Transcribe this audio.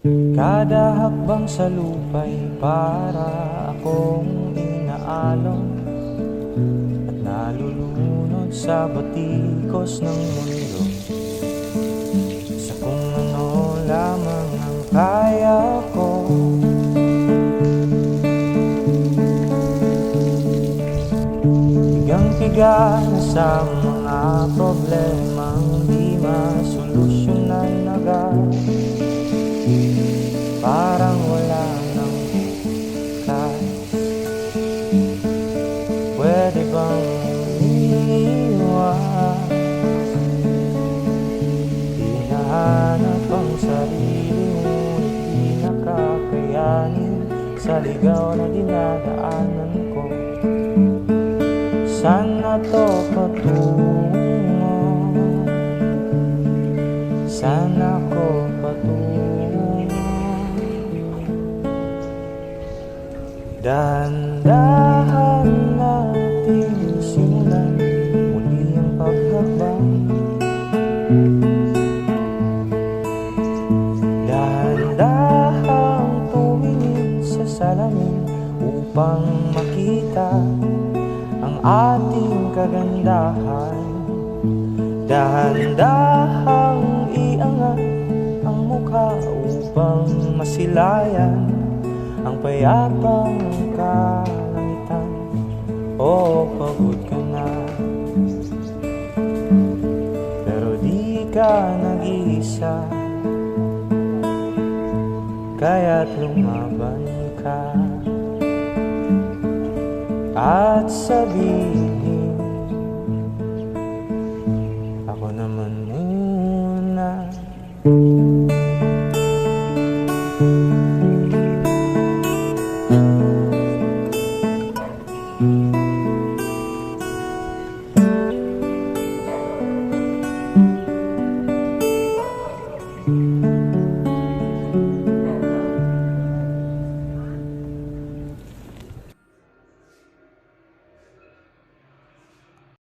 Kada hakbang sa lupa'y para akong inaalon at nalulunod sa batikos ng mundo, sa kung ano lamang ang kaya ko. Pigang-piga na sa mga problemang di masolusyonan agad, parang wala nang bukas. Pwede bang umiwas? Hinahanap ang sarili ngunit di nakakayanin sa ligaw na dinadaanan ko. Saan na to patungo? Saan ako patungo? Dahan-dahan natin simulan muli ang paghakbang. Dahan-dahang tumingin sa salamin upang makita ang ating kagandahan. Dahan-dahang iangat ang mukha upang masilayan ang payapang kalangitan. Oo, pagod ka na, pero di ka nag-iisa, kaya't lumaban ka at sabihin, ako naman muna.